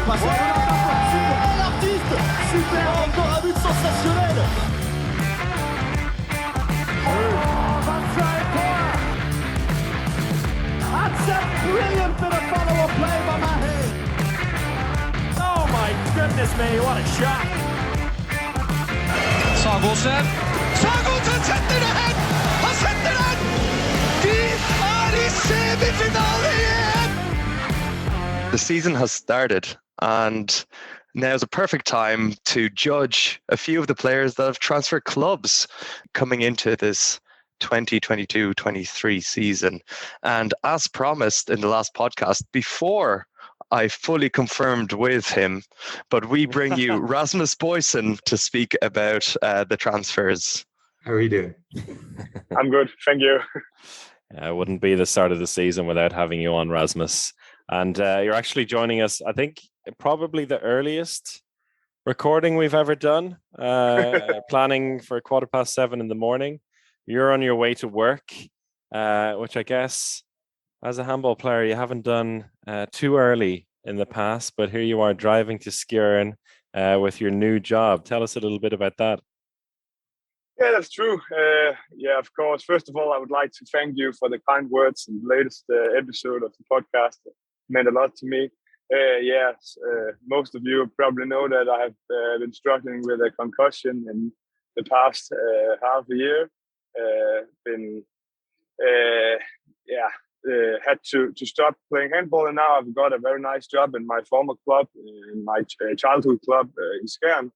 passe l'artiste. Super, encore un but sensationnel. That's a brilliant bit of follow-up play by Mahe. Oh my goodness me, what a shot. Sagosen setter det hen! Han setter den! De i semifinale igjen! The season has started, and now is a perfect time to judge a few of the players that have transferred clubs coming into this 2022-23 season. And as promised in the last podcast, before I fully confirmed with him, but we bring you Rasmus Boysen to speak about the transfers. How are you doing? I'm good, thank you. It wouldn't be the start of the season without having you on, Rasmus. And you're actually joining us, I think, probably the earliest recording we've ever done, planning for 7:15 in the morning. You're on your way to work, which I guess, as a handball player, you haven't done too early in the past, but here you are driving to Skjern with your new job. Tell us a little bit about that. Yeah, that's true. Yeah, of course. First of all, I would like to thank you for the kind words in the latest episode of the podcast. It meant a lot to me. Yes, most of you probably know that I have been struggling with a concussion in the past half a year. Had to stop playing handball, and now I've got a very nice job in my former club, in my childhood club in Skjern.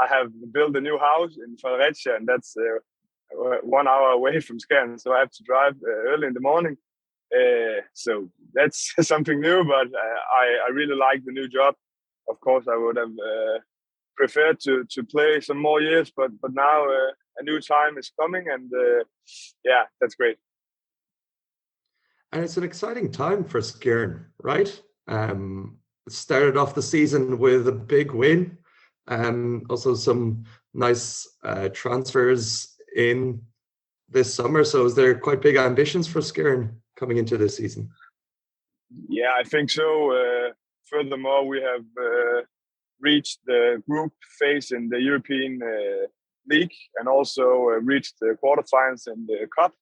I have built a new house in Fredericia, and that's 1 hour away from Skjern, so I have to drive early in the morning. So that's something new, but I really like the new job. Of course, I would have preferred to play some more years, but now a new time is coming, and yeah, that's great. And it's an exciting time for Skjern, right? Started off the season with a big win. Also some nice transfers in this summer. So is there quite big ambitions for Skjern coming into this season? Yeah, I think so. Furthermore, we have reached the group phase in the European League, and also reached the quarterfinals in the Cup.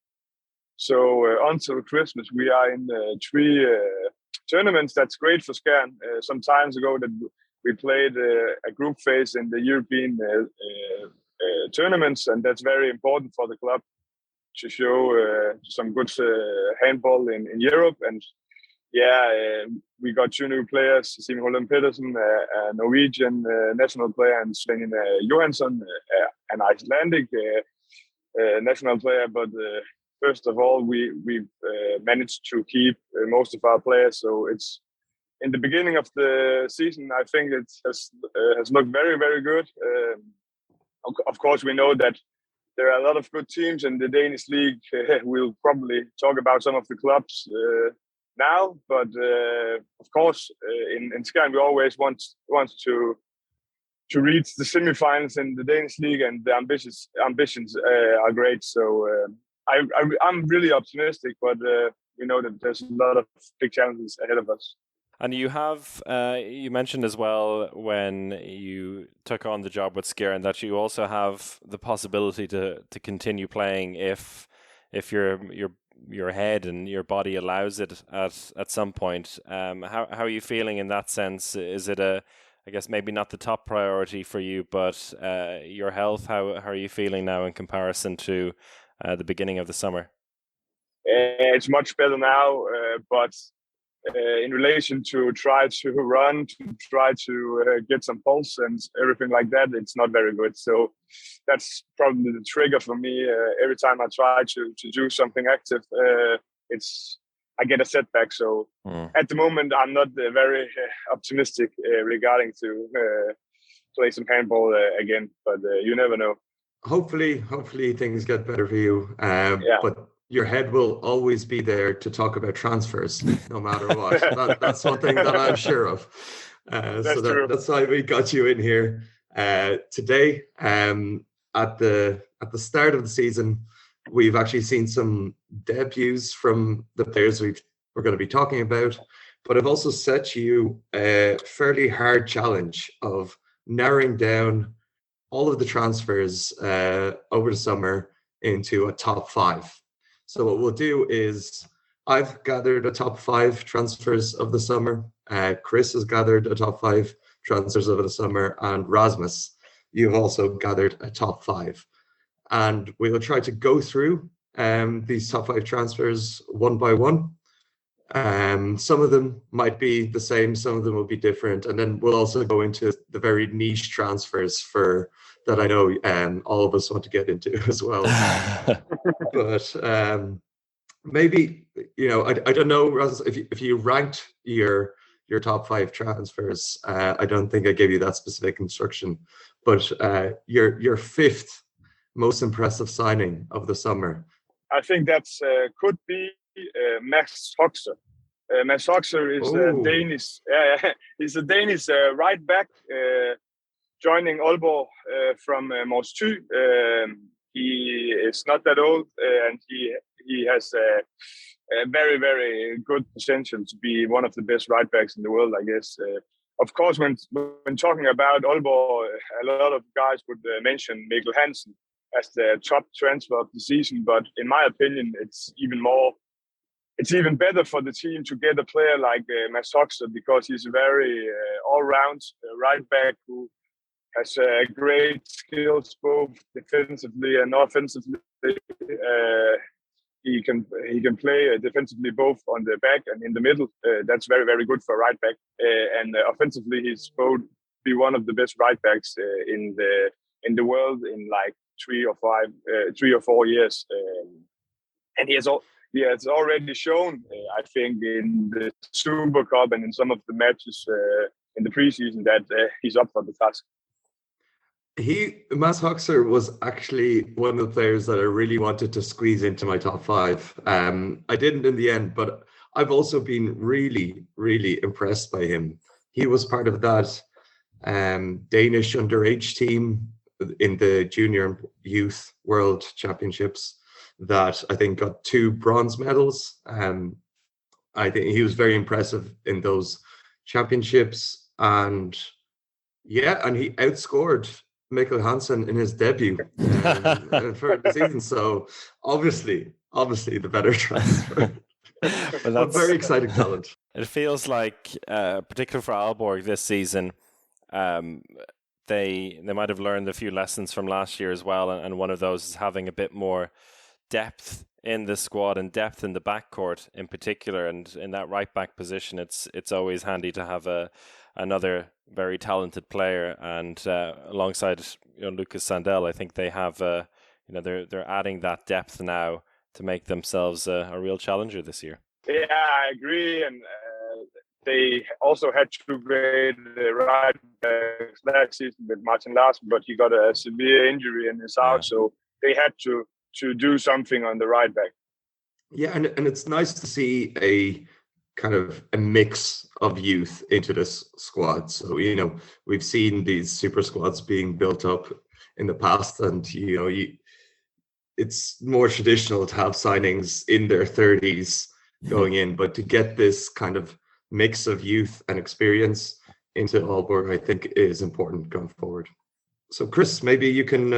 So until Christmas, we are in 3 tournaments. That's great for Skjern. Some times ago that we played a group phase in the European tournaments, and that's very important for the club to show some good handball in Europe. And yeah, we got 2 new players, Simon Holm Pedersen, a Norwegian national player, and Sven Johansson, an Icelandic national player. But first of all, we've managed to keep most of our players. So it's in the beginning of the season, I think it has looked very, very good. Of course, we know that there are a lot of good teams in the Danish league. We'll probably talk about some of the clubs now, but of course, in Skjern, we always want to reach the semifinals in the Danish league, and the ambitions are great. So I'm really optimistic, but we know that there's a lot of big challenges ahead of us. And you have, you mentioned as well when you took on the job with Skjern that you also have the possibility to continue playing if your head and your body allows it at some point. How are you feeling in that sense? Is it I guess maybe not the top priority for you, but your health? How are you feeling now in comparison to the beginning of the summer? It's much better now, but in relation to try to run, to try to get some pulse and everything like that, it's not very good. So that's probably the trigger for me. Every time I try to do something active, I get a setback. So at the moment, I'm not very optimistic regarding to play some handball again, but you never know. Hopefully things get better for you. But your head will always be there to talk about transfers, no matter what. That's one thing that I'm sure of. That's why we got you in here today. At the start of the season, we've actually seen some debuts from the players we're going to be talking about. but I've also set you a fairly hard challenge of narrowing down all of the transfers over the summer into a top 5. So what we'll do is I've gathered a top 5 transfers of the summer. Chris has gathered a top 5 transfers over the summer, and Rasmus, you've also gathered a top 5. And we will try to go through these top 5 transfers one by one. Some of them might be the same, some of them will be different, and then we'll also go into the very niche transfers that I know all of us want to get into as well. But maybe, I don't know, Rasmus, if you ranked your top 5 transfers, I don't think I gave you that specific instruction, but your 5th most impressive signing of the summer. I think that's could be Mads Hoxer. Mads Hoxer is Danish. He's a Danish right back joining Aalborg from Mors Thy. He is not that old, and he has a very, very good potential to be one of the best right backs in the world, I guess. Of course, when talking about Aalborg, a lot of guys would mention Mikkel Hansen as the top transfer of the season. But in my opinion, it's even better for the team to get a player like Mads Hoxer, because he's a very all-round right back who has great skills both defensively and offensively. He can play defensively both on the back and in the middle. That's very, very good for right back. And offensively, he's supposed to be one of the best right backs in the world in like 3 or 4 years. And he has already shown, I think, in the Super Cup and in some of the matches in the preseason that he's up for the task. Mads Hoxer was actually one of the players that I really wanted to squeeze into my top 5. I didn't in the end, but I've also been really, really impressed by him. He was part of that Danish underage team in the Junior Youth World Championships that I think got 2 bronze medals. I think he was very impressive in those championships, and he outscored Mikkel Hansen in his debut for the season. So obviously the better transfer. But that's very exciting talent. It feels like, particularly for Aalborg this season, they might have learned a few lessons from last year as well, and one of those is having a bit more depth in the squad and depth in the backcourt in particular. And in that right back position, it's always handy to have another very talented player. And alongside Lucas Sandell, I think they have they're adding that depth now to make themselves a real challenger this year. Yeah, I agree, and they also had to grade the right back last season with Martin Larsen, but he got a severe injury and is out, so they had to do something on the right back. Yeah, and it's nice to see a kind of a mix of youth into this squad. So, we've seen these super squads being built up in the past, and, it's more traditional to have signings in their 30s going in, but to get this kind of mix of youth and experience into Aalborg, I think is important going forward. So, Chris, maybe you can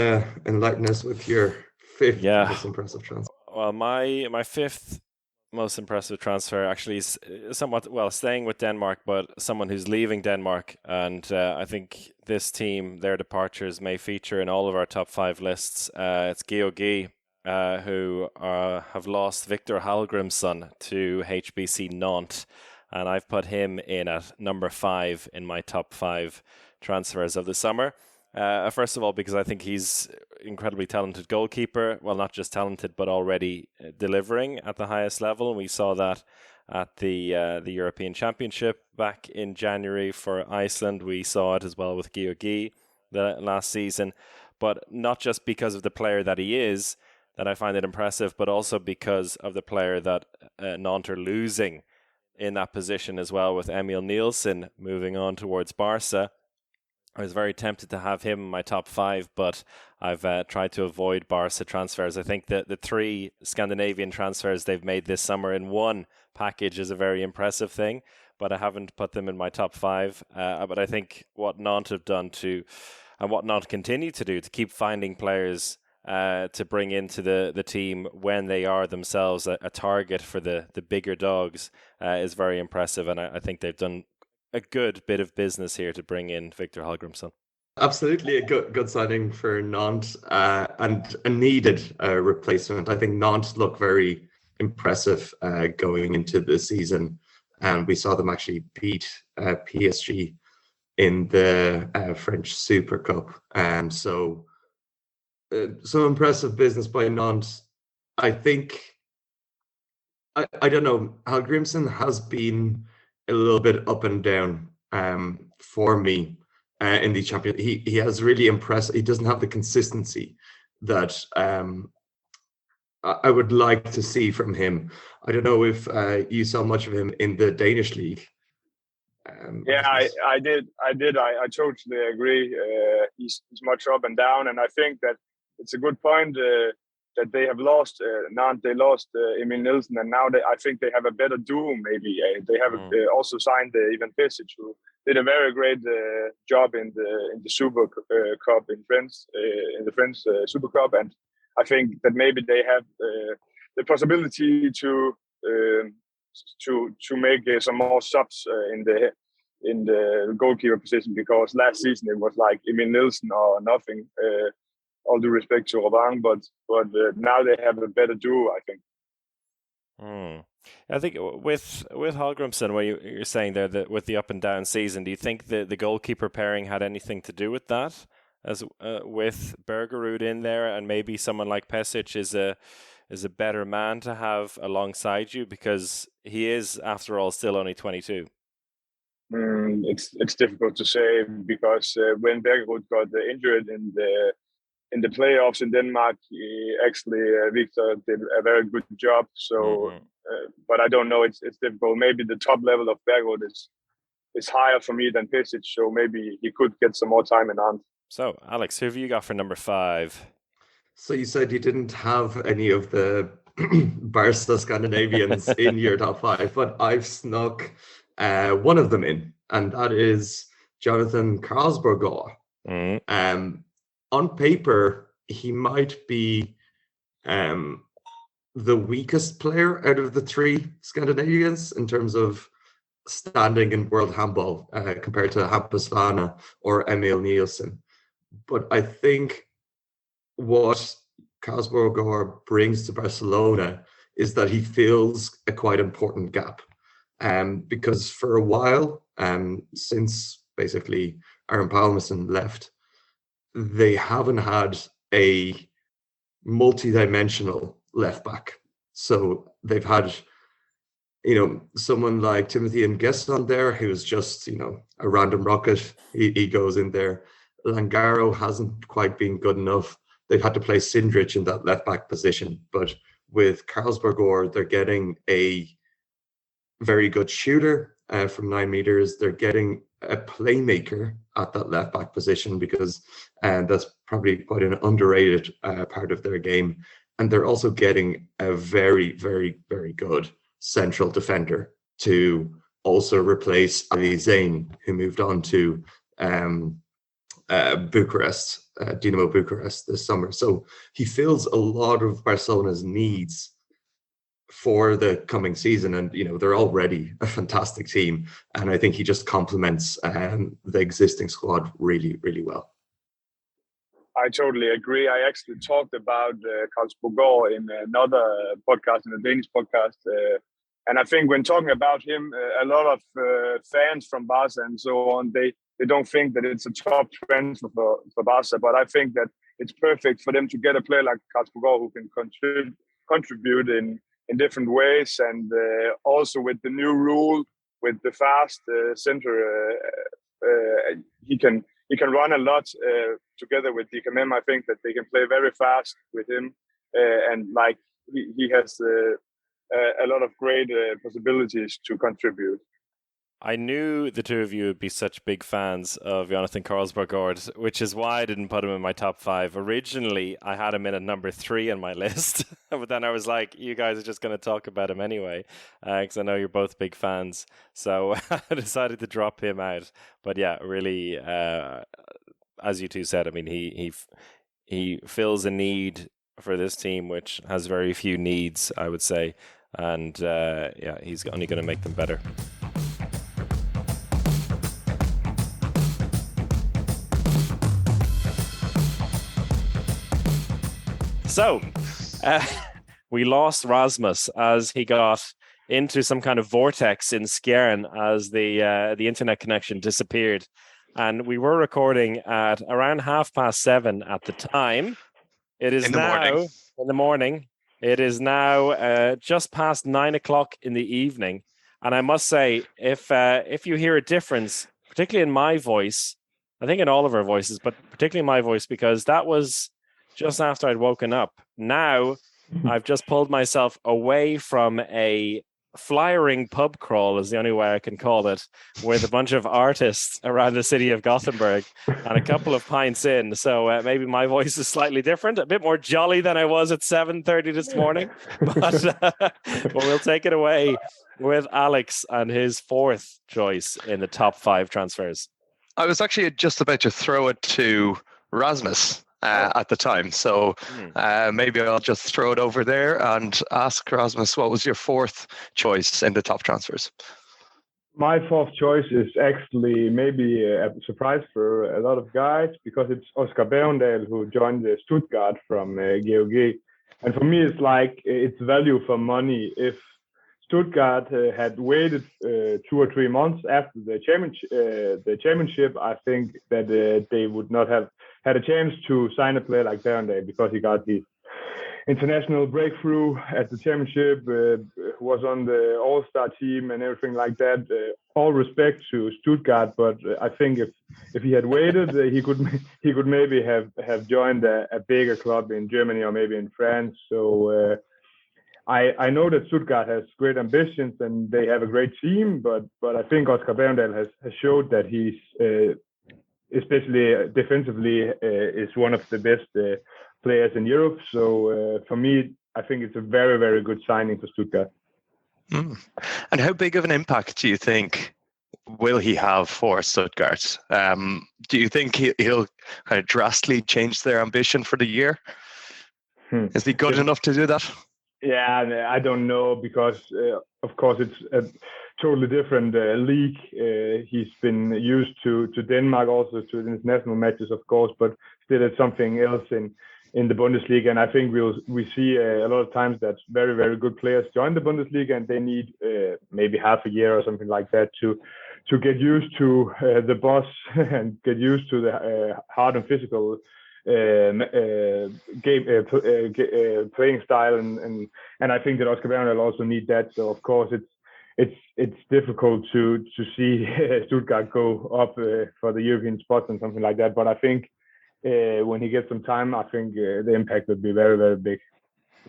enlighten us with your 5th most impressive transfer. Well, my 5th most impressive transfer actually is somewhat, staying with Denmark, but someone who's leaving Denmark. And I think this team, their departures may feature in all of our top 5 lists. It's GOG, who have lost Victor Hallgrimsson to HBC Nantes. And I've put him in at number 5 in my top 5 transfers of the summer. First of all, because I think he's incredibly talented goalkeeper. Well, not just talented, but already delivering at the highest level. And we saw that at the European Championship back in January for Iceland. We saw it as well with Georgi the last season. But not just because of the player that he is that I find it impressive, but also because of the player that Nantes are losing in that position as well, with Emil Nielsen moving on towards Barca. I was very tempted to have him in my top 5, but I've tried to avoid Barca transfers. I think that the 3 Scandinavian transfers they've made this summer in one package is a very impressive thing. but I haven't put them in my top 5. But I think what Nantes have done and what Nantes continue to do, to keep finding players to bring into the team when they are themselves a target for the bigger dogs, is very impressive. And I think they've done a good bit of business here to bring in Victor Hallgrimsson. Absolutely a good signing for Nantes, and a needed replacement. I think Nantes look very impressive going into the season, and we saw them actually beat PSG in the French Super Cup, and so some impressive business by Nantes. I think, I don't know, Hallgrimsson has been a little bit up and down for me in the champion. He has really impressed. He doesn't have the consistency that I would like to see from him. I don't know if you saw much of him in the Danish league. I did. I totally agree. He's much up and down, and I think that it's a good point that they have lost Nantes. They lost Emil Nielsen, and now I think they have a better duo. Maybe they have also signed Ivan Pesic, who did a very great job in the Super Cup in the French Super Cup, and I think that maybe they have the possibility to make some more subs in the goalkeeper position, because last season it was like Emil Nielsen or nothing. All due respect to Robin, but now they have a better duo, I think. I think with Hallgrimsson, what you're saying there, that with the up and down season, do you think the goalkeeper pairing had anything to do with that? As with Bergerud in there, and maybe someone like Pesic is a better man to have alongside you, because he is, after all, still only 22. It's difficult to say, because when Bergerud got injured in the playoffs in Denmark, Victor did a very good job. So, but I don't know. It's difficult. Maybe the top level of Bergerud is higher for me than Pesic, so maybe he could get some more time in hand. So, Alex, who have you got for number 5? So you said you didn't have any of the Barca Scandinavians in your top 5, but I've snuck one of them in, and that is Jonathan Karlsborg. On paper, he might be the weakest player out of the 3 Scandinavians in terms of standing in world handball compared to Hampus Vana or Emil Nielsen. But I think what Karlsborg brings to Barcelona is that he fills a quite important gap. Because for a while, since basically Aaron Palmason left, they haven't had a multi-dimensional left back. So they've had, someone like Timothy Nguesson there, who's just, a random rocket. He goes in there. Langaro hasn't quite been good enough. They've had to play Sindrich in that left back position. But with Karlsborg, they're getting a very good shooter from 9 meters. They're getting a playmaker at that left back position, because that's probably quite an underrated part of their game. And they're also getting a very, very, very good central defender to also replace Ali Zain, who moved on to Bucharest, Dinamo Bucharest this summer. So he fills a lot of Barcelona's needs for the coming season, and they're already a fantastic team, and I think he just complements the existing squad really, really well. I totally agree. I actually talked about Karlsborg in another podcast, in a Danish podcast, and I think when talking about him, a lot of fans from Barca and so on, they don't think that it's a top transfer for Barca, but I think that it's perfect for them to get a player like Karlsborg who can contribute in different ways, and also with the new rule with the fast center, he can run a lot together with DKM. I think that they can play very fast with him, and like he has a lot of great possibilities to contribute. I knew the two of you would be such big fans of Jonathan Karlsberg, which is why I didn't put him in my top 5. Originally, I had him in at number 3 on my list, but then I was like, you guys are just going to talk about him anyway, because I know you're both big fans. So I decided to drop him out. But yeah, really, as you two said, I mean, he fills a need for this team, which has very few needs, I would say. And yeah, he's only going to make them better. So, we lost Rasmus as he got into some kind of vortex in Skjern as the internet connection disappeared. And we were recording at around 7:30 at the time. It is now in the morning. It is now just past 9 o'clock in the evening. And I must say, if you hear a difference, particularly in my voice, I think in all of our voices, but particularly my voice, because that was just after I'd woken up. Now, I've just pulled myself away from a flyering pub crawl, is the only way I can call it, with a bunch of artists around the city of Gothenburg and a couple of pints in. So maybe my voice is slightly different, a bit more jolly than I was at 7:30 this morning. But we'll take it away with Alex and his 4th choice in the top 5 transfers. I was actually just about to throw it to Rasmus at the time. So maybe I'll just throw it over there and ask Rasmus, what was your 4th choice in the top transfers? My 4th choice is actually maybe a surprise for a lot of guys, because it's Oscar Bergendal, who joined Stuttgart from GOG. And for me, it's like it's value for money. If Stuttgart had waited 2 or 3 months after the championship, I think that they would not have had a chance to sign a player like Bergendal, because he got the international breakthrough at the championship, was on the all-star team and everything like that. All respect to Stuttgart, but I think if he had waited, he could maybe have joined a bigger club in Germany or maybe in France. So I know that Stuttgart has great ambitions and they have a great team, but I think Oscar Bergendal has showed that he's especially defensively is one of the best players in Europe. So for me, I think it's a very, very good signing for Stuttgart. And how big of an impact do you think will he have for Stuttgart? Do you think he'll kind of drastically change their ambition for the year? Is he good enough to do that? Yeah, I don't know, because of course it's a totally different league. He's been used to Denmark, also to international matches, of course, but still it's something else in the Bundesliga. And I think we see a lot of times that very, very good players join the Bundesliga and they need maybe half a year or something like that to get used to the boss and get used to the hard and physical game playing style, and I think that Oscar Bergendal also need that. So of course it's difficult to see Stuttgart go up for the European spots and something like that. But I think when he gets some time, I think the impact would be very, very big.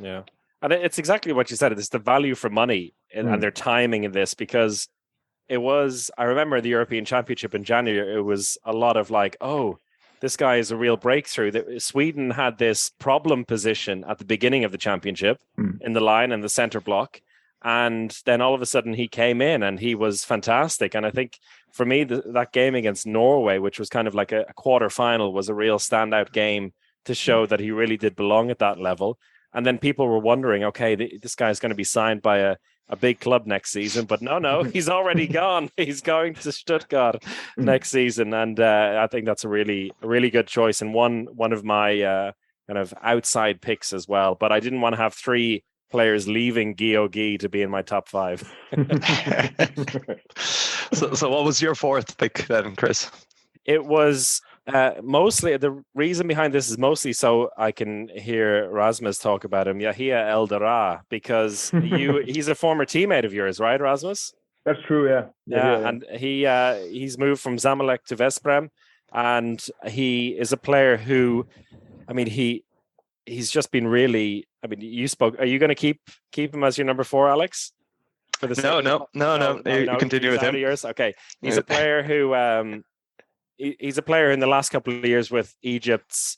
Yeah, and it's exactly what you said. It's the value for money and their timing in this, because it was. I remember the European Championship in January. It was a lot of like, oh, this guy is a real breakthrough. Sweden had this problem position at the beginning of the championship in the line and the center block. And then all of a sudden he came in and he was fantastic. And I think for me, that game against Norway, which was kind of like a quarter final, was a real standout game to show that he really did belong at that level. And then people were wondering, okay, this guy's going to be signed by a big club next season, but no, he's already gone. He's going to Stuttgart next season, and I think that's a really good choice, and one of my kind of outside picks as well. But I didn't want to have 3 players leaving GOG to be in my top 5. So what was your 4th pick then, Chris? It was mostly, the reason behind this is mostly so I can hear Rasmus talk about him, Yahia Eldara, because he's a former teammate of yours, right, Rasmus? That's true, yeah. Yeah. And he's moved from Zamalek to Vesprem, and he is a player who, I mean, he's just been really. I mean, you spoke. Are you going to keep him as your number 4, Alex? for the No. You continue with him. Yours? Okay, he's a player who he's a player in the last couple of years with Egypt's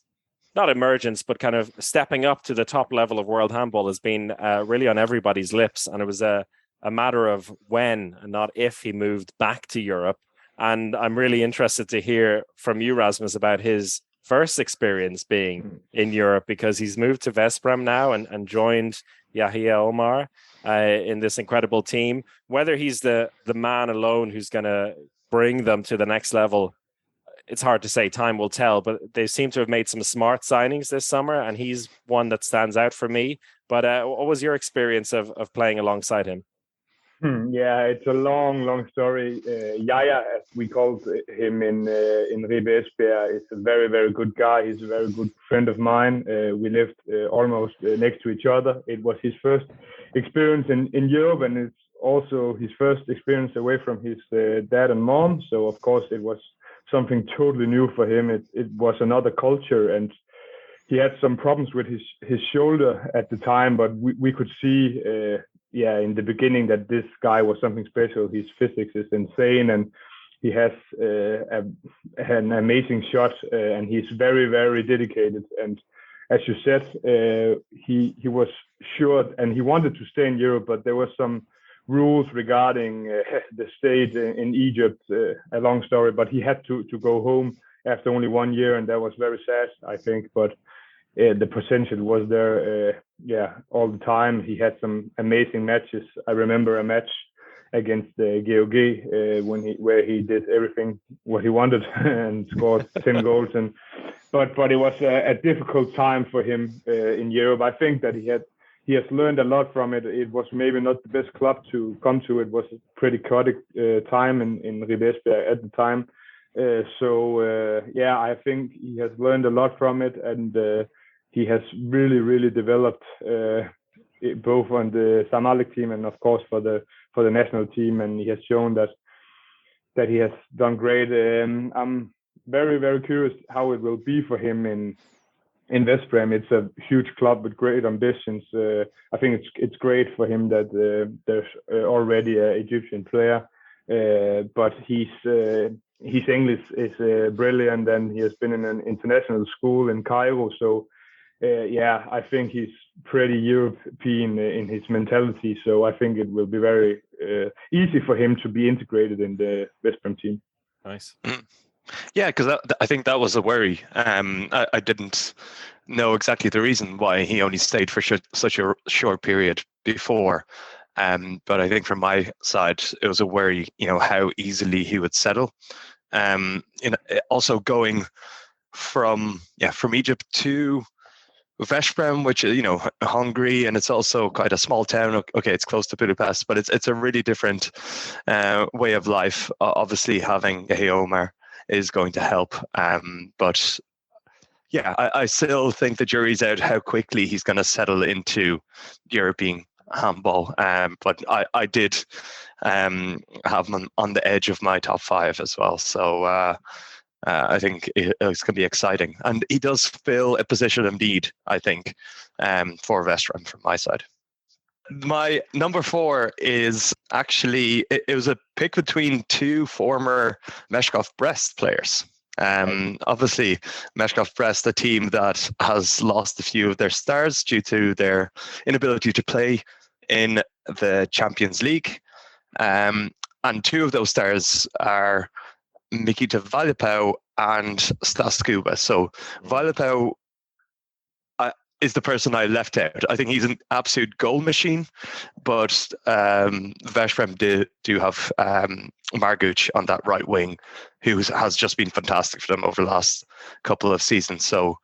not emergence, but kind of stepping up to the top level of world handball has been really on everybody's lips, and it was a matter of when and not if he moved back to Europe. And I'm really interested to hear from you, Rasmus, about his first experience being in Europe, because he's moved to Veszprém now and joined Yahya Omar in this incredible team. Whether he's the man alone who's going to bring them to the next level, it's hard to say. Time will tell, but they seem to have made some smart signings this summer, and he's one that stands out for me. But what was your experience of playing alongside him? Yeah, it's a long story. Yaya, as we called him in Ribesberg, is a very, very good guy. He's a very good friend of mine. We lived almost next to each other. It was his first experience in Europe, and it's also his first experience away from his dad and mom. So, of course, it was something totally new for him. It was another culture, and he had some problems with his shoulder at the time, but we could see in the beginning that this guy was something special. His physics is insane, and he has an amazing shot, and he's very, very dedicated. And as you said, he was sure, and he wanted to stay in Europe, but there were some rules regarding the state in Egypt, a long story, but he had to go home after only 1 year, and that was very sad, I think. But the potential was there, all the time. He had some amazing matches. I remember a match against GOG where he did everything what he wanted and scored 10 goals. But it was a difficult time for him in Europe. I think that he has learned a lot from it. It was maybe not the best club to come to. It was a pretty chaotic time in Ribesberg at the time. I think he has learned a lot from it, and he has really, really developed both on the Zamalek team and, of course, for the national team. And he has shown that he has done great. I'm very, very curious how it will be for him in Veszprém. It's a huge club with great ambitions. I think it's great for him that there's already an Egyptian player, but his English is brilliant, and he has been in an international school in Cairo. So, I think he's pretty European in his mentality. So I think it will be very easy for him to be integrated in the Veszprém team. Nice. Yeah, because I think that was a worry. I didn't know exactly the reason why he only stayed for such a short period before. But I think from my side, it was a worry, how easily he would settle. Also going from Egypt to Veszprém, which is, Hungary, and it's also quite a small town. Okay, it's close to Budapest, but it's a really different way of life. Obviously, having Yahya Omar is going to help. But I still think the jury's out how quickly he's going to settle into European handball. But I did have him on the edge of my top 5 as well. So I think it's going to be exciting. And he does fill a position of need, I think, for Veszprém from my side. My number 4 is actually, it was a pick between 2 former Meshkov Brest players. Obviously, Meshkov Brest, a team that has lost a few of their stars due to their inability to play in the Champions League. And 2 of those stars are Mikita Valepau and Stas Kuba. So Valepau is the person I left out. I think he's an absolute goal machine, but Veszprém do have Marguch on that right wing, who has just been fantastic for them over the last couple of seasons. So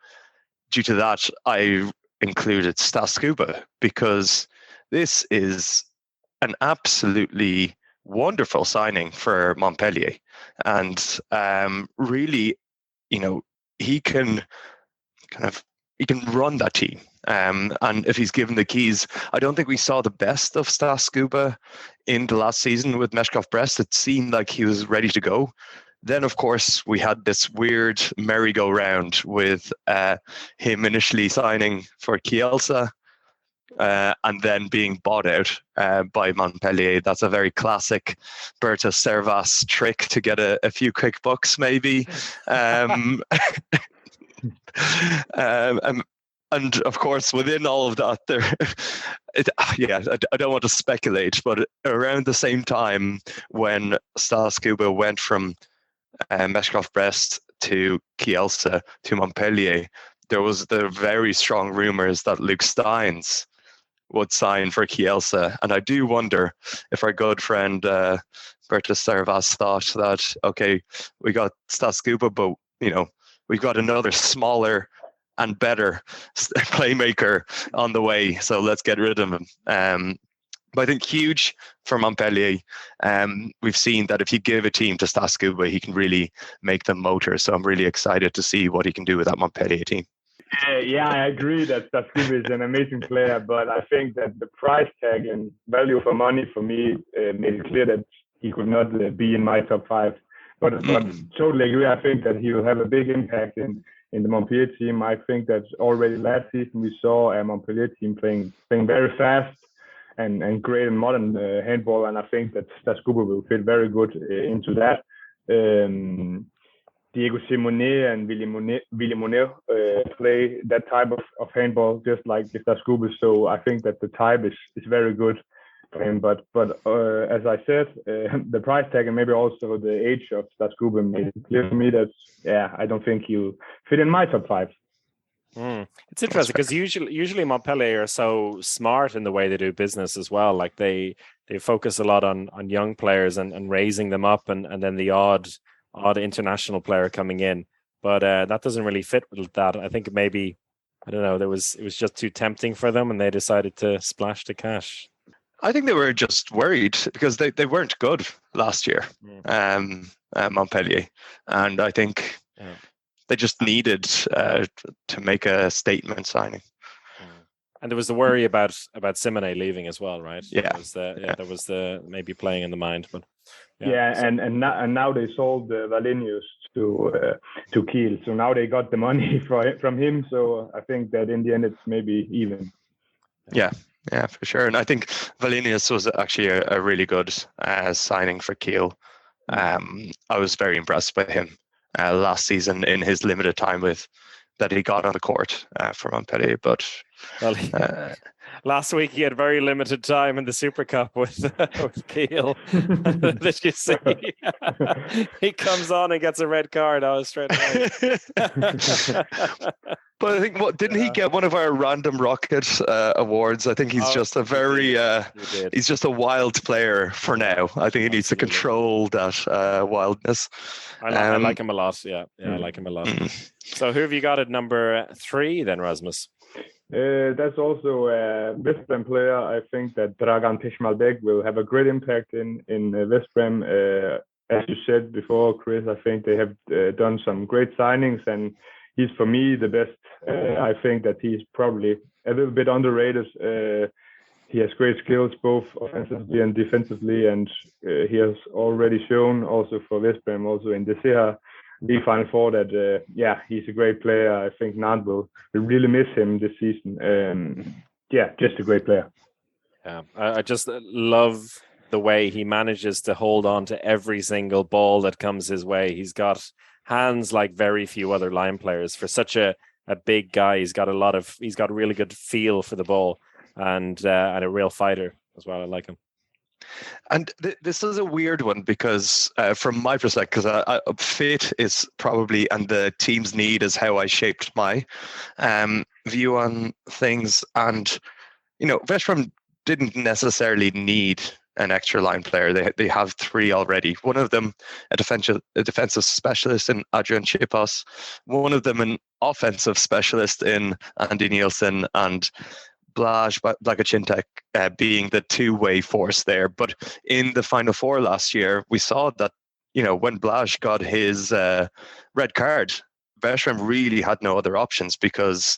due to that, I included Stas Kuba, because this is an absolutely wonderful signing for Montpellier. And really, he can run that team. And if he's given the keys, I don't think we saw the best of Stas Kuba in the last season with Meshkov Brest. It seemed like he was ready to go. Then, of course, we had this weird merry-go-round with him initially signing for Kielce, and then being bought out by Montpellier. That's a very classic Berta Servas trick to get a few quick bucks, maybe. And of course, within all of that, I don't want to speculate, but around the same time when Stade Scuba went from Meshkov Brest to Kielce to Montpellier, there was the very strong rumors that Luke Steins would sign for Kielce. And I do wonder if our good friend Berta Servas thought that, okay, we got Stade Scuba, but we've got another smaller and better playmaker on the way, so let's get rid of him. But I think huge for Montpellier. We've seen that if you give a team to Stade Scuba, he can really make them motor. So I'm really excited to see what he can do with that Montpellier team. Yeah, I agree that Stade Scuba is an amazing player, but I think that the price tag and value for money for me made it clear that he could not be in my top 5. But totally agree. I think that he will have a big impact in the Montpellier team. I think that already last season we saw a Montpellier team playing very fast and great and modern handball, and I think that Stade Scuba will fit very good into that. Diego Simonet and Willy Monet play that type of handball just like Stade Scuba, so I think that the type is very good. But as I said, the price tag and maybe also the age of Stade Scuba made it clear to me that I don't think he'll fit in my top 5. It's interesting because usually Montpellier are so smart in the way they do business as well. Like they focus a lot on young players and raising them up, and then the odd international player coming in. But that doesn't really fit with that. I think maybe, I don't know, it was just too tempting for them, and they decided to splash the cash. I think they were just worried because they weren't good last year, Montpellier, and I think they just needed to make a statement signing. And there was the worry about Simonet leaving as well, right? Yeah, there was the maybe playing in the mind, but and now they sold Valenius to Kiel, so now they got the money from him. So I think that in the end it's maybe even. Yeah, for sure. And I think Valenius was actually a really good signing for Kiel. I was very impressed by him last season in his limited time that he got on the court for Montpellier. But last week he had very limited time in the Super Cup with Kiel. Did you see? He comes on and gets a red card. I was straight away. But I think didn't he get one of our random rocket awards? I think he's just a very he's just a wild player for now. I think he needs to control that wildness. I like him a lot. Yeah, I like him a lot. So who have you got at number 3 then, Rasmus? That's also a West Brom player. I think that Dragan Pishmalbek will have a great impact in West Brom. As you said before, Chris, I think they have done some great signings, and he's for me the best. I think that he's probably a little bit underrated. He has great skills both offensively and defensively, and he has already shown also for West Brom, also in the CEHA League Final Four, that he's a great player. I think Nantes will really miss him this season. Just a great player. Yeah, I just love the way he manages to hold on to every single ball that comes his way. He's got hands like very few other line players. For such a big guy, he's got a really good feel for the ball, and a real fighter as well. I like him. And this is a weird one because from my perspective, because fit is probably, and the team's need is how I shaped my view on things. And, West Brom didn't necessarily need an extra line player. They have 3 already. One of them a defensive specialist in Adrian Chipos, one of them an offensive specialist in Andy Nielsen, and Blaž Blagočintek being the two-way force there. But in the Final Four last year, we saw that, when Blaž got his red card, West Brom really had no other options because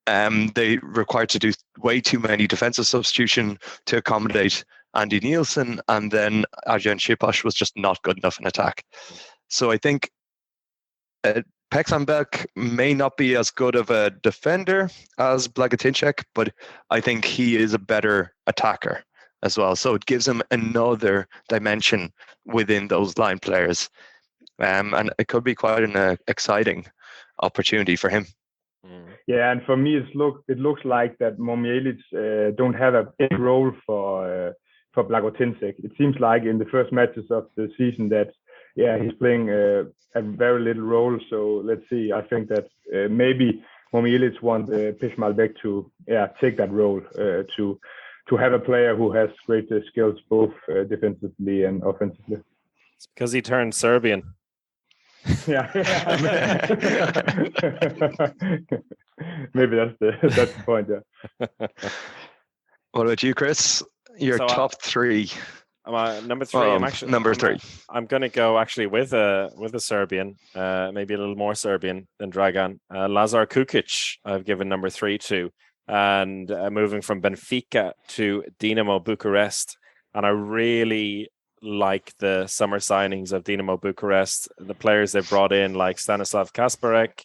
they required to do way too many defensive substitution to accommodate Andy Nielsen, and then Adrian Chipos was just not good enough in attack. So I think Peksanbeck may not be as good of a defender as Blagotinšek, but I think he is a better attacker as well. So it gives him another dimension within those line players. And it could be quite an exciting opportunity for him. Yeah, and for me, it looks like that Momielic don't have a big role for Blagotinšek. It seems like in the first matches of the season that he's playing a very little role. So let's see. I think that maybe Momielic wants Peksanbeck to take that role to have a player who has great skills both defensively and offensively. It's because he turned Serbian. Yeah. Maybe that's the point. Yeah. What about you, Chris? Your top three. Number three. I'm actually number three. I'm going to go actually with a Serbian, maybe a little more Serbian than Dragan. Lazar Kukic. I've given number 3 to, and moving from Benfica to Dinamo Bucharest, and I really like the summer signings of Dinamo Bucharest. The players they've brought in, like Stanislav Kasparek,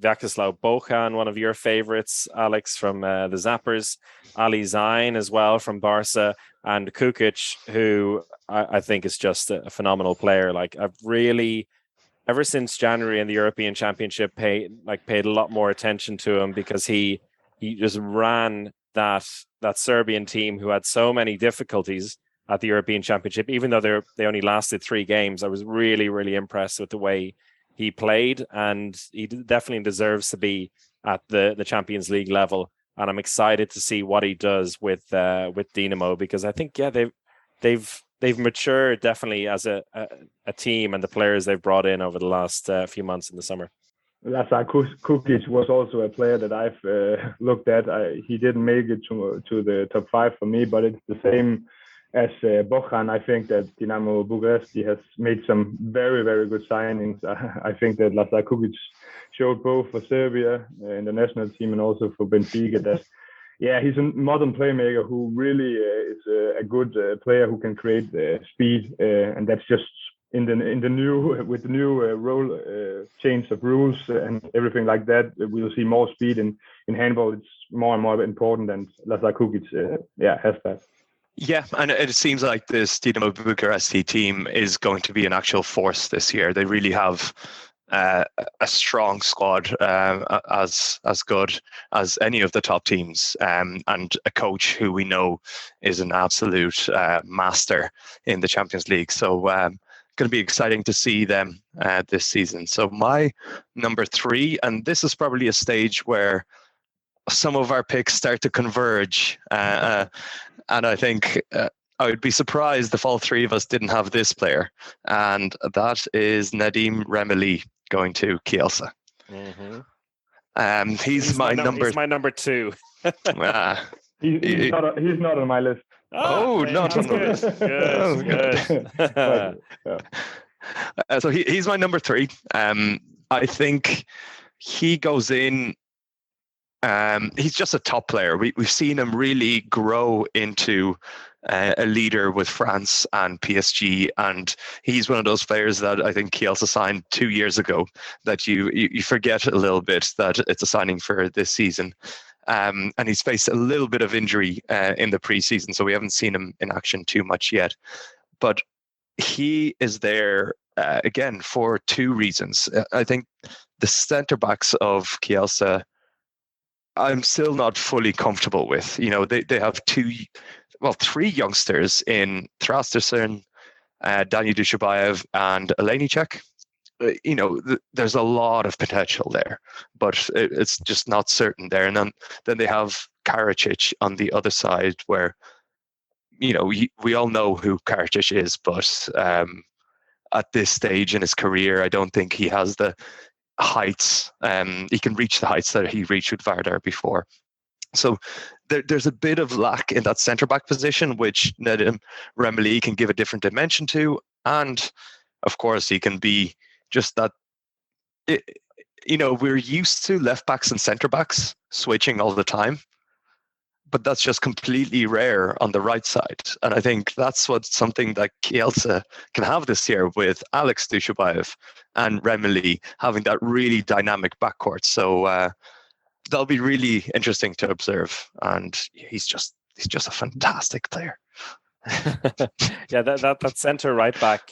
Vyacheslav Bojan, one of your favorites, Alex, from the Zappers, Ali Zayn as well from Barca, and Kukic, who I think is just a phenomenal player. Like, I've really, ever since January in the European Championship, paid a lot more attention to him, because he just ran that Serbian team who had so many difficulties at the European Championship. Even though they only lasted 3 games, I was really, really impressed with the way he played, and he definitely deserves to be at the Champions League level. And I'm excited to see what he does with Dinamo, because I think they've matured definitely as a team, and the players they've brought in over the last few months in the summer. Lazar Kukic was also a player that I've looked at. He didn't make it to the top 5 for me, but it's the same as Bojan. I think that Dinamo Bucharest has made some very, very good signings. I think that Lazar Kukic showed both for Serbia in the national team and also for Benfica that, he's a modern playmaker who really is a good player who can create speed, and that's just in the new with the new role change of rules and everything like that. We'll see more speed in handball. It's more and more important, and Lazar Kukic has that. Yeah, and it seems like this Dinamo Bucharesti team is going to be an actual force this year. They really have a strong squad, as good as any of the top teams, and a coach who we know is an absolute master in the Champions League. So going to be exciting to see them this season. So my number 3, and this is probably a stage where some of our picks start to converge, and I think I would be surprised if all 3 of us didn't have this player, and that is Nadim Remili going to Kielce. Mm-hmm. He's my number. He's my number 2. He's not on my list. Not on the list. Good. So he's my number 3. I think he goes in. He's just a top player. We've seen him really grow into a leader with France and PSG, and he's one of those players that I think Kielce signed 2 years ago that you forget a little bit that it's a signing for this season. And he's faced a little bit of injury in the preseason, so we haven't seen him in action too much yet. But he is there again for 2 reasons. I think the centre backs of Kielce, I'm still not fully comfortable with. They have 3 youngsters in Thrasterson, Daniel Dushabayev, and Elenichek. There's a lot of potential there, but it's just not certain there. And then they have Karacic on the other side, where we all know who Karacic is, but at this stage in his career, I don't think he has the heights. He can reach the heights that he reached with Vardar before. So there's a bit of lack in that centre-back position, which Nadim Remili can give a different dimension to. And, of course, he can be just that. We're used to left-backs and centre-backs switching all the time. but that's just completely rare on the right side. And I think that's something that Kielce can have this year with Alex Dushabayev and Remili having that really dynamic backcourt. So that'll be really interesting to observe. And he's just a fantastic player. Yeah, that center right back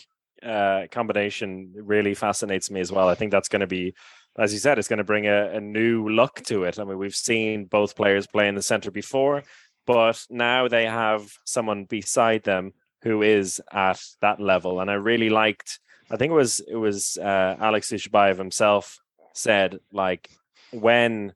combination really fascinates me as well. I think that's going to be, as you said, it's going to bring a new look to it. I mean, we've seen both players play in the center before, but now they have someone beside them who is at that level. And I really liked, I think it was Alex Dushabayev himself said, like, when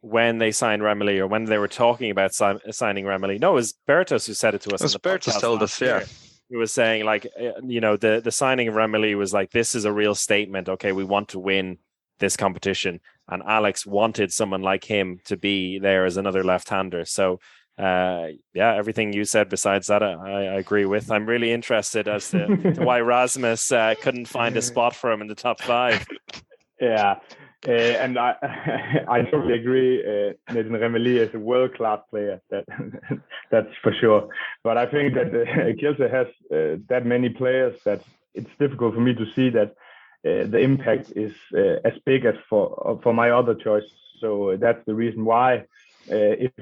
they signed Remili, or when they were talking about signing Remili. No, it was Bertos who said it to us. Bertos told us, yeah. He was saying, like, the signing of Remili was like, this is a real statement. Okay, we want to win this competition. And Alex wanted someone like him to be there as another left-hander. So, everything you said besides that, I agree with. I'm really interested as to why Rasmus couldn't find a spot for him in the top 5. Yeah. And I totally agree. Nathan Remili is a world-class player. That's for sure. But I think that Kielce has that many players that it's difficult for me to see that the impact is as big as for my other choices. So that's the reason why if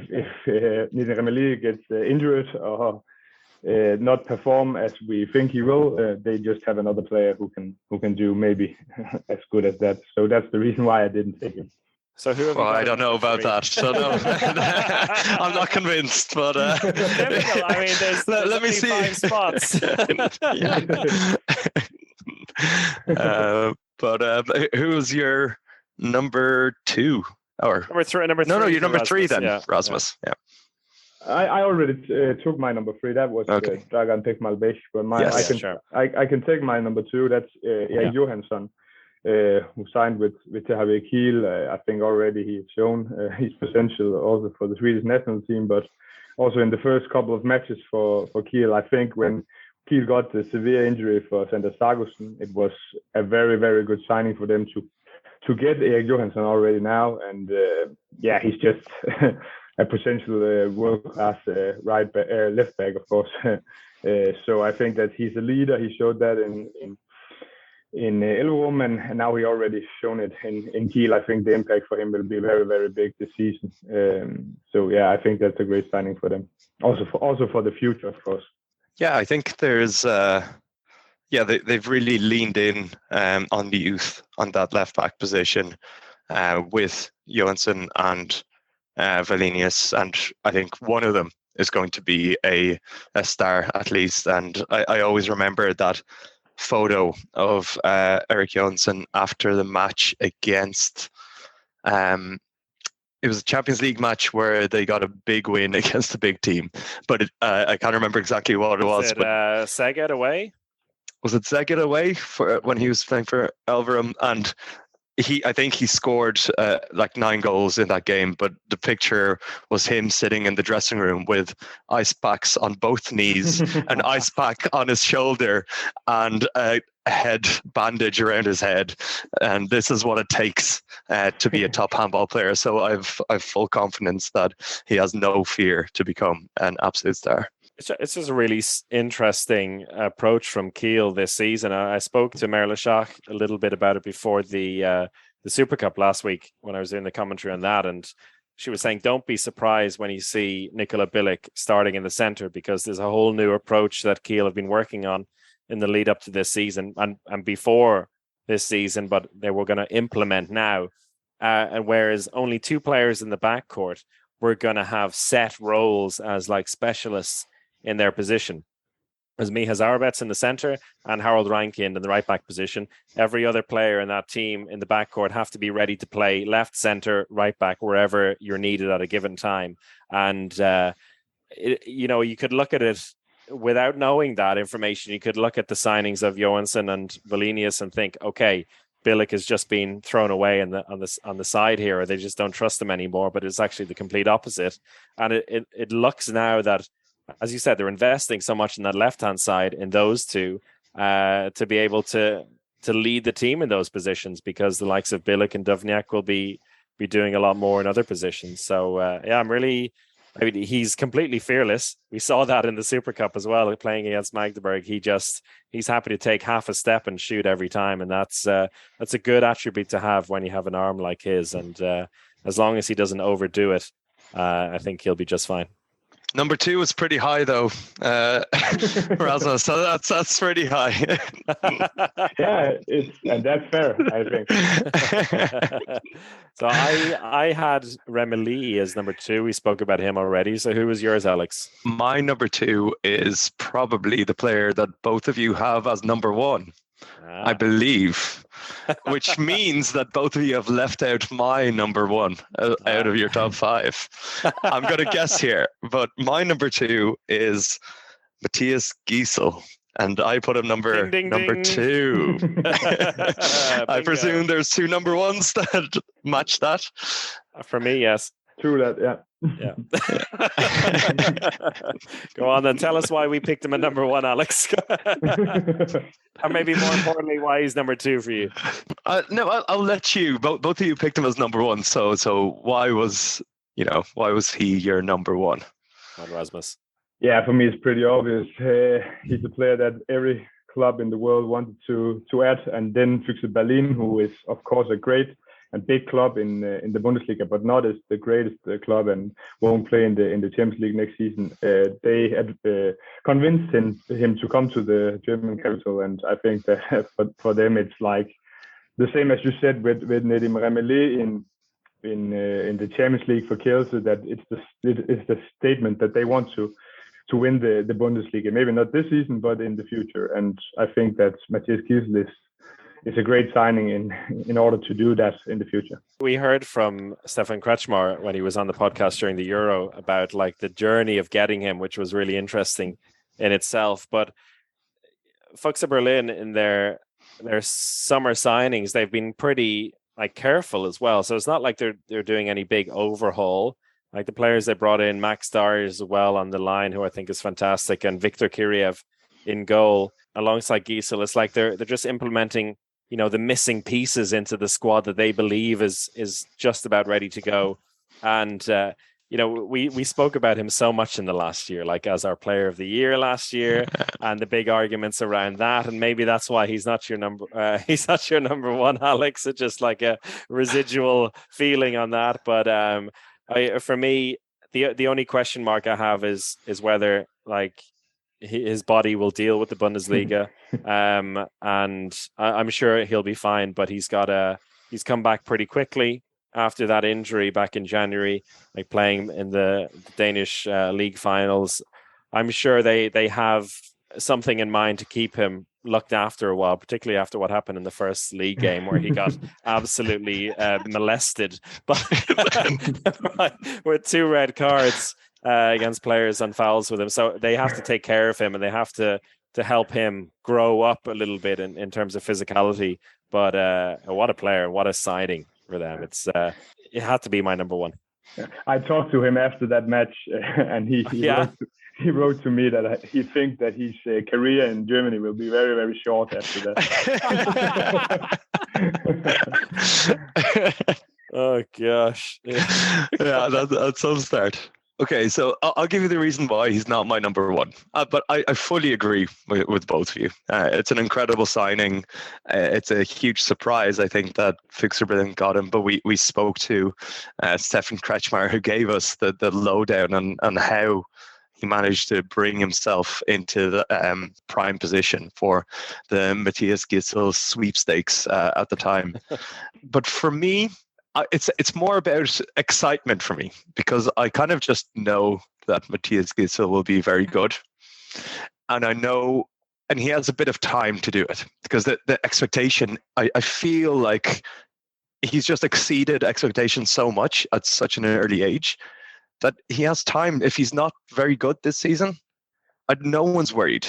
Nathan Remili gets injured or not perform as we think he will, they just have another player who can do maybe as good as that. So that's the reason why I didn't take him. So who? I don't know about that. So no, I'm not convinced. But I mean, there's let me see 5 spots. But who's your number 2? Or number 3? No, you're number Rasmus, 3 then, Rasmus. Yeah. I already took my number 3. That was Dragan Tekmalbech. But I can take my number 2. That's Erik Johansson, who signed with THW Kiel. I think already he's shown his potential also for the Swedish national team, but also in the first couple of matches for Kiel. I think when Kiel got the severe injury for Sander Sargussen, it was a very, very good signing for them to get Erik Johansson already now. And he's just a potential world-class left back, of course. So I think that he's a leader. He showed that in Elverum, and now he already shown it in Kiel. I think the impact for him will be very, very big this season. I think that's a great signing for them. Also for the future, of course. Yeah, I think there's they've really leaned in on the youth on that left back position with Johansson and Valenius, and I think one of them is going to be a star at least. And I always remember that photo of Erik Johansson after the match against it was a Champions League match where they got a big win against a big team, but I can't remember exactly what it was. Szeged away? Was it Szeged away for when he was playing for Elverum? And I think he scored like 9 goals in that game, but the picture was him sitting in the dressing room with ice packs on both knees, an ice pack on his shoulder, and a head bandage around his head. And this is what it takes to be a top handball player. So I've full confidence that he has no fear to become an absolute star. It's just a really interesting approach from Kiel this season. I spoke to Merle Schach a little bit about it before the Super Cup last week when I was doing the commentary on that, and she was saying, don't be surprised when you see Nikola Bilic starting in the centre, because there's a whole new approach that Kiel have been working on in the lead up to this season and before this season, but they were going to implement now. And whereas only 2 players in the backcourt were going to have set roles as like specialists in their position. As Miha Zarabets in the centre and Harold Reinkind in the right back position. Every other player in that team in the backcourt have to be ready to play left, centre, right back, wherever you're needed at a given time. And, you could look at it without knowing that information. You could look at the signings of Johansson and Valenius and think, okay, Bilic has just been thrown away on the side here, or they just don't trust him anymore. But it's actually the complete opposite. And it looks now that, as you said, they're investing so much in that left-hand side in those 2 to be able to lead the team in those positions, because the likes of Bilic and Duvniak will be doing a lot more in other positions. So I'm really I mean, he's completely fearless. We saw that in the Super Cup as well, playing against Magdeburg. He's happy to take half a step and shoot every time, and that's a good attribute to have when you have an arm like his. And as long as he doesn't overdo it, I think he'll be just fine. Number 2 was pretty high, though, Rasmus. So that's pretty high. Yeah, and that's fair, I think. So I had Remeli as number 2. We spoke about him already. So who was yours, Alex? My number 2 is probably the player that both of you have as number 1. I believe, which means that both of you have left out my number 1 out of your top 5. I'm going to guess here, but my number 2 is Matthias Giesel, and I put him number 2. I presume there's 2 number 1s that match that. For me, yes. True that, yeah. Yeah. Go on then. Tell us why we picked him at number 1, Alex. Or maybe more importantly, why he's number 2 for you. No, I'll let you. Both of you picked him as number 1. So why was he your number 1? On Rasmus. Yeah, for me it's pretty obvious. He's a player that every club in the world wanted to add, and then Füchse Berlin, who is of course a great and big club in the Bundesliga, but not as the greatest club, and won't play in the Champions League next season. They had convinced him to come to the German capital, and I think that for them it's like the same as you said with Nedim Remeli in the Champions League for Kielce, that it's the statement that they want to win the Bundesliga. Maybe not this season, but in the future. And I think that Matthias Giesel is a great signing in order to do that in the future. We heard from Stefan Kretschmar when he was on the podcast during the Euro about like the journey of getting him, which was really interesting in itself. But Füchse Berlin, in their summer signings, they've been pretty like careful as well. So it's not like they're doing any big overhaul. Like the players they brought in, Max Dyer as well on the line, who I think is fantastic, and Viktor Kiriev in goal alongside Giesel. It's like they're just implementing, the missing pieces into the squad that they believe is just about ready to go. And we spoke about him so much in the last year, like as our player of the year last year, and the big arguments around that. And maybe that's why he's not your number 1, Alex. It's just like a residual feeling on that. But for me, the only question mark I have is whether like his body will deal with the Bundesliga, and I'm sure he'll be fine. But he's come back pretty quickly after that injury back in January, like playing in the Danish league finals. I'm sure they have something in mind to keep him looked after a while, particularly after what happened in the first league game where he got absolutely molested with 2 red cards against players on fouls with him. So they have to take care of him, and they have to help him grow up a little bit in terms of physicality. But what a player, what a signing for them. It had to be my number 1. I talked to him after that match, and he wrote to me that he thinks that his career in Germany will be very, very short after that. Oh gosh. Yeah, that's some start. Okay, so I'll give you the reason why he's not my number 1. But I fully agree with both of you. It's an incredible signing. It's a huge surprise, I think, that Füchse Berlin got him. But we spoke to Stefan Kretschmar, who gave us the lowdown on how he managed to bring himself into the prime position for the Matthias Giesel sweepstakes at the time. But for me, it's more about excitement for me, because I kind of just know that Matthias Giesel will be very good, and I know, and he has a bit of time to do it, because the expectation, I feel like he's just exceeded expectations so much at such an early age that he has time. If he's not very good this season, no one's worried.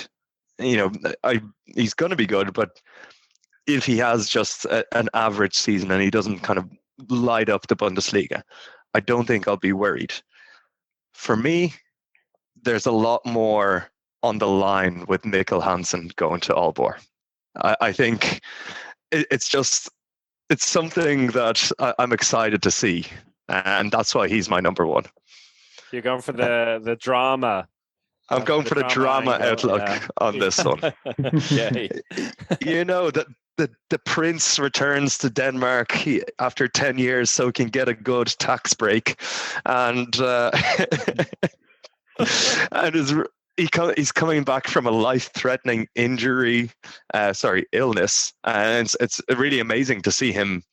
He's going to be good, but if he has just an average season and he doesn't kind of light up the Bundesliga, I don't think I'll be worried. For me, there's a lot more on the line with Mikkel Hansen going to Aalborg. I think it's something that I'm excited to see, and that's why he's my number 1. You're going for the drama. I'm going for the drama outlook on this one. Okay. You know, that the prince returns to Denmark after 10 years so he can get a good tax break. And and he's coming back from a life-threatening illness. And it's really amazing to see him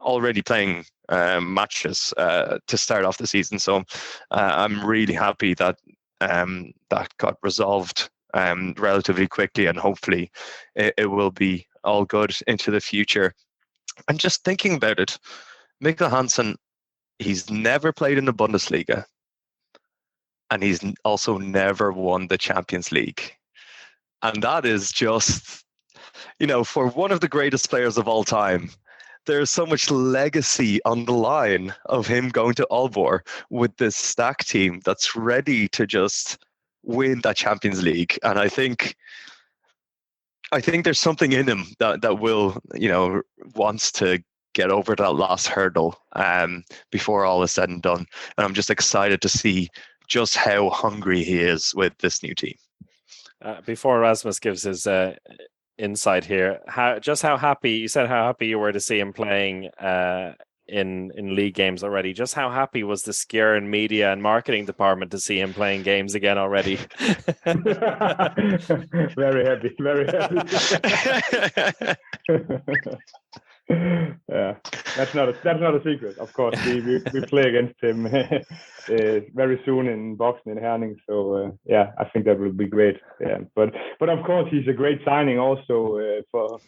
already playing matches to start off the season. So I'm really happy that that got resolved relatively quickly, and hopefully it will be all good into the future. And just thinking about it, Mikkel Hansen, he's never played in the Bundesliga, and he's also never won the Champions League. And that is just, for one of the greatest players of all time, there's so much legacy on the line of him going to Aalborg with this stack team that's ready to just win that Champions League. And I think there's something in him that will, wants to get over that last hurdle before all is said and done. And I'm just excited to see just how hungry he is with this new team. Before Rasmus gives his insight here, how happy you were to see him playing in league games already. Just how happy was the Skjern media and marketing department to see him playing games again already? Very happy. Yeah, that's not a secret. Of course, we play against him very soon in Boxen in Herning. So yeah, I think that will be great. Yeah, but of course he's a great signing also for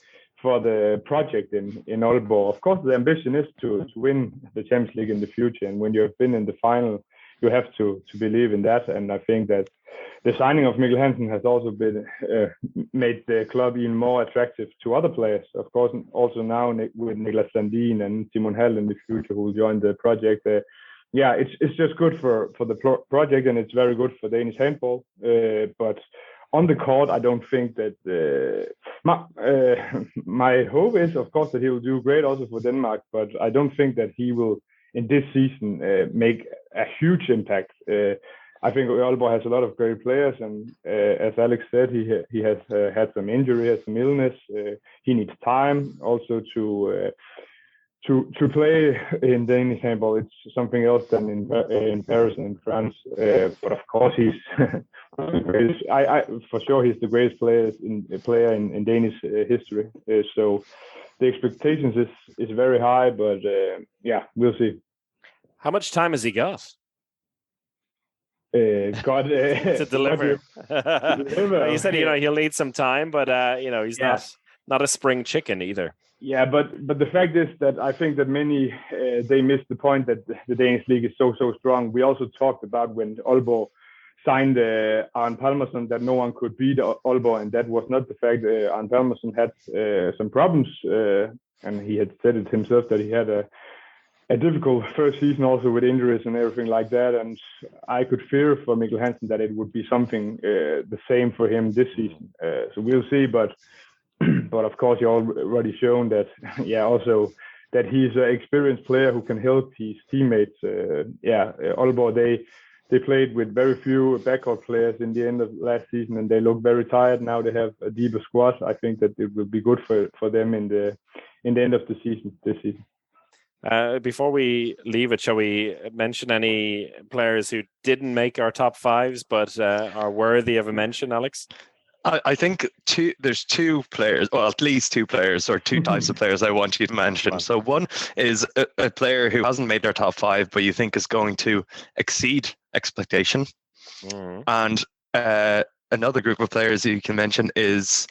the project in Aalborg. Of course, the ambition is to win the Champions League in the future, and when you have been in the final, you have to believe in that. And I think that the signing of Mikkel Hansen has also been made the club even more attractive to other players. Of course, also now with Niklas Sandin and Simon Hall in the future who will join the project. Yeah, it's just good for the project, and it's very good for Danish handball. But on the court, I don't think that my hope is, of course, that he will do great also for Denmark. But I don't think that he will in this season make a huge impact. I think Aalborg has a lot of great players, and as Alex said, he has had some injury, has some illness. He needs time also to play in Danish handball. It's something else than in Paris and in France. But of course, he's the greatest. For sure he's the greatest player in Danish history. So the expectations is very high, but yeah, we'll see. How much time has he got? To deliver. You said he'll need some time, but he's not a spring chicken either. Yeah, but the fact is that I think that many they missed the point that the Danish league is so strong. We also talked about when Aalborg signed Arne Palmerson that no one could beat Aalborg, and that was not the fact. Arne Palmerson had some problems, and he had said it himself that he had a difficult first season also with injuries and everything like that. And I could fear for Mikkel Hansen that it would be something the same for him this season. So we'll see. But of course, he already shown that, also that he's an experienced player who can help his teammates. Aalborg, they played with very few backcourt players in the end of last season, and they look very tired. Now they have a deeper squad. I think that it will be good for them in the end of the season this season. Before we leave it, shall we mention any players who didn't make our top fives but are worthy of a mention, Alex? I think there's two players, or at least two players, or two types of players I want you to mention. So one is a player who hasn't made their top five, but you think is going to exceed expectation. And another group of players you can mention is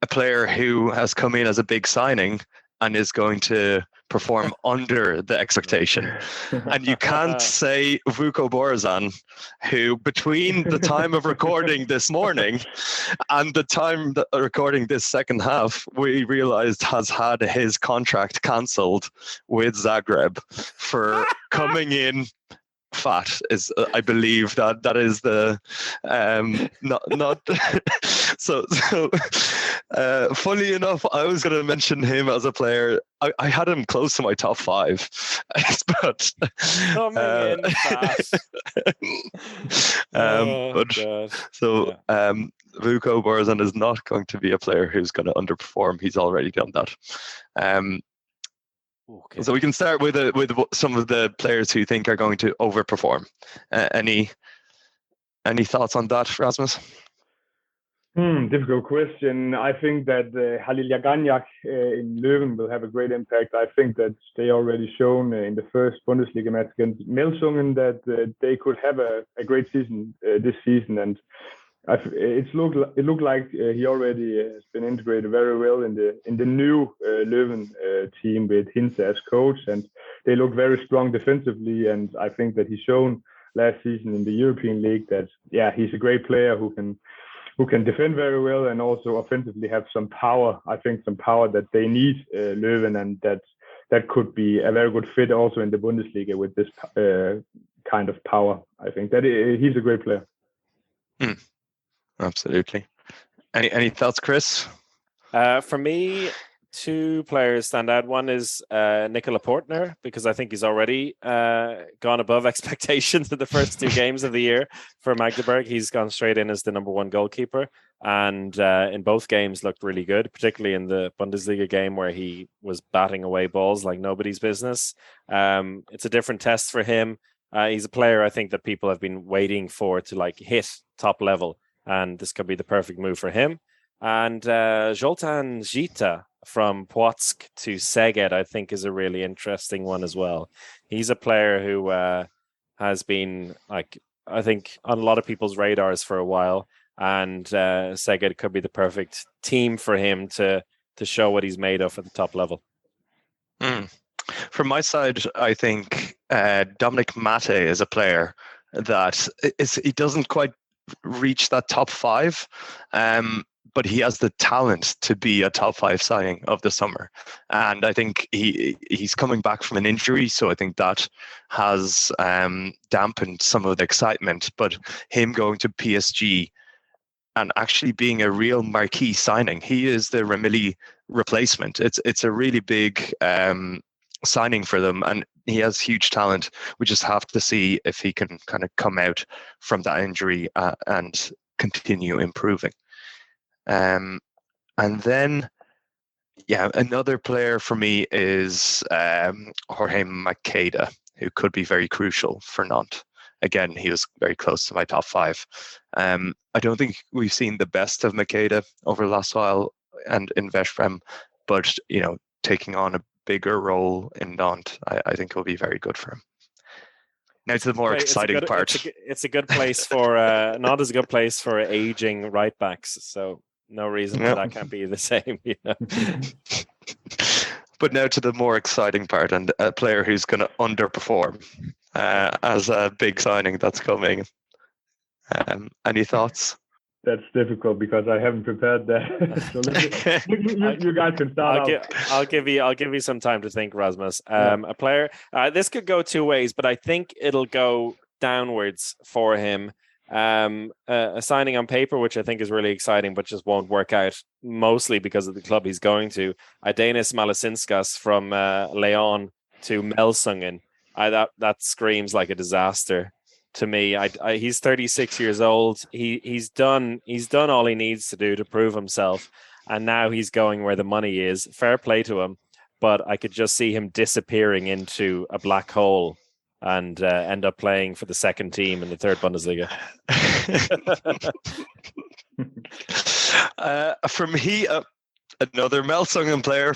a player who has come in as a big signing and is going to perform under the expectation. And you can't say Vuko Borazan, who between the time of recording this morning and the time that recording this second half, we realized has had his contract cancelled with Zagreb for coming in fat. Is I believe that is the not Funnily enough, I was going to mention him as a player. I had him close to my top 5, but coming in fast. Vuko Borzan is not going to be a player who's going to underperform. He's already done that. Okay. So we can start with some of the players who you think are going to overperform. Any thoughts on that, Rasmus? Difficult question. I think that Halil Jaganyak in Leuven will have a great impact. I think that they already shown in the first Bundesliga match against Melsungen that they could have a great season this season, and it looked like he already has been integrated very well in the new Leuven team with Hinze as coach, and they look very strong defensively. And I think that he's shown last season in the European League that he's a great player who can defend very well and also offensively have some power. I think some power that they need Leuven, and that could be a very good fit also in the Bundesliga with this kind of power. I think that he's a great player. Absolutely. Any thoughts, Chris? For me, 2 players stand out. One is Nicola Portner, because I think he's already gone above expectations in the first 2 games of the year for Magdeburg. He's gone straight in as the number 1 goalkeeper, and in both games looked really good, particularly in the Bundesliga game where he was batting away balls like nobody's business. It's a different test for him. He's a player I think that people have been waiting for to hit top level, and this could be the perfect move for him. And Zoltan Zita from Płock to Szeged, I think, is a really interesting one as well. He's a player who has been, I think, on a lot of people's radars for a while, and Szeged could be the perfect team for him to show what he's made of at the top level. From my side, I think Dominic Mate is a player that he doesn't quite reach that top 5, but he has the talent to be a top 5 signing of the summer. And I think he's coming back from an injury, so I think that has dampened some of the excitement. But him going to PSG and actually being a real marquee signing, he is the Remili replacement. It's a really big signing for them, and he has huge talent. We just have to see if he can kind of come out from that injury and continue improving. And then, another player for me is Jorge Maqueda, who could be very crucial for Nantes. Again, he was very close to my top 5. I don't think we've seen the best of Maqueda over the last while and in Veszprém, but taking on a bigger role in Nantes, I think will be very good for him. Now to the more exciting part. It's a good place for Nantes is a good place for aging right backs. So no reason why that can't be the same. But now to the more exciting part, and a player who's going to underperform as a big signing that's coming. Any thoughts? That's difficult because I haven't prepared that. So you guys can start. I'll give you some time to think, Rasmus. A player. This could go 2 ways, but I think it'll go downwards for him. A signing on paper, which I think is really exciting, but just won't work out, mostly because of the club he's going to. Denis Malasinskas from Leon to Melsungen. That screams like a disaster to me. He's 36 years old. He's done all he needs to do to prove himself, and now he's going where the money is. Fair play to him, but I could just see him disappearing into a black hole and end up playing for the second team in the third Bundesliga. For me, another Melsungen player.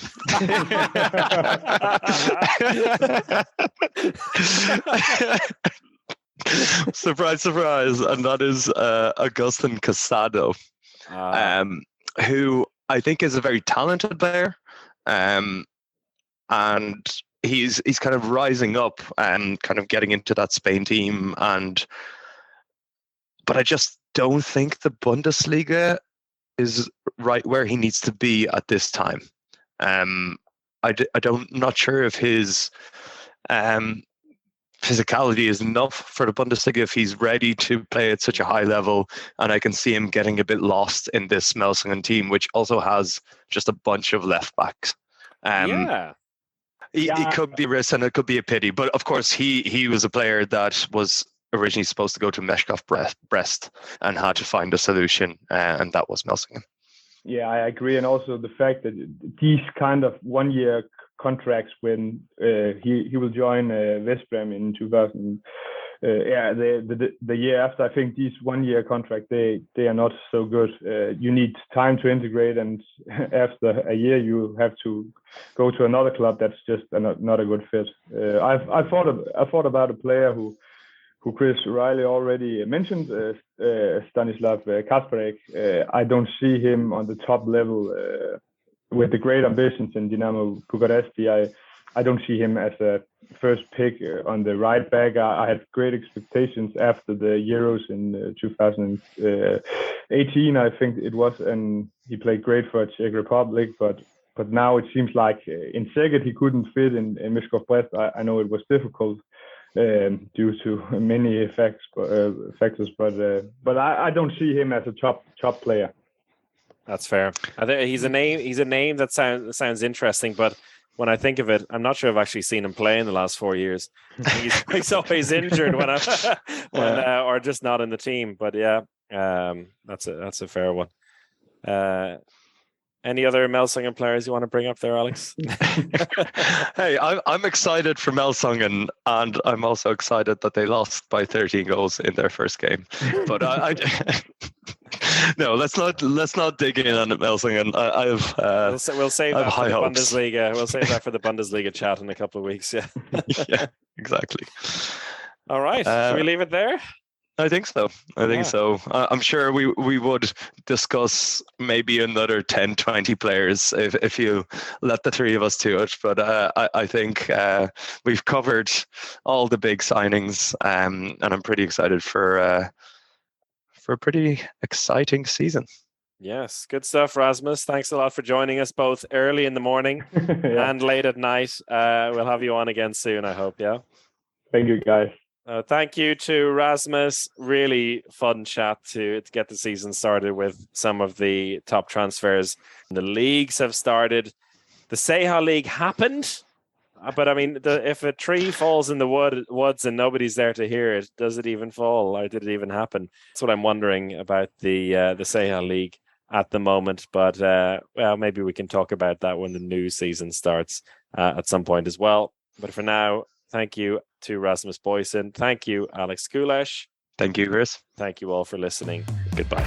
Surprise, surprise. And that is Agustin Casado, who I think is a very talented player. And he's kind of rising up and kind of getting into that Spain team. But I just don't think the Bundesliga is right where he needs to be at this time. Not sure if his physicality is enough for the Bundesliga if he's ready to play at such a high level. And I can see him getting a bit lost in this Melsungen team, which also has just a bunch of left backs. It could be a risk and it could be a pity. But of course, he was a player that was originally supposed to go to Meshkov Brest and had to find a solution, and that was Melsungen. Yeah, I agree. And also the fact that these kind of 1-year contracts, when he will join Veszprém in 2000, the year after, I think these 1-year contract, they are not so good. You need time to integrate, and after a year you have to go to another club that's just not a good fit. I thought about a player who Chris Riley already mentioned, Stanislav Kasparek. I don't see him on the top level with the great ambitions in Dynamo Bucharest. I don't see him as a first pick on the right back. I had great expectations after the Euros in 2018, I think it was, and he played great for Czech Republic. But now it seems like in Szeged he couldn't fit in Meshkov Brest. I know it was difficult due to many factors, but I don't see him as a top player. That's fair. I think he's a name that sounds interesting, but when I think of it, I'm not sure I've actually seen him play in the last 4 years. He's always injured or just not in the team. But yeah, that's a fair one. Any other Melsungen players you want to bring up there, Alex? Hey, I'm excited for Melsungen, and I'm also excited that they lost by 13 goals in their first game. But no, let's not dig in on Melsungen. We'll save that for the hopes. Bundesliga. We'll save that for the Bundesliga chat in a couple of weeks. Yeah. Yeah, exactly. All right. Should we leave it there? I think so. I'm sure we would discuss maybe another 10, 20 players if you let the three of us to it. But I think we've covered all the big signings, and I'm pretty excited for a pretty exciting season. Yes, good stuff, Rasmus. Thanks a lot for joining us both early in the morning and late at night. We'll have you on again soon, I hope. Yeah. Thank you, guys. Thank you to Rasmus. Really fun chat to get the season started with some of the top transfers. The leagues have started. The Seha League happened, but I mean, if a tree falls in the woods and nobody's there to hear it, does it even fall, or did it even happen? That's what I'm wondering about the Seha League at the moment. But well, maybe we can talk about that when the new season starts at some point as well. But for now, thank you to Rasmus Boysen. Thank you, Alex Kulesh. Thank you, Chris. Thank you all for listening. Goodbye.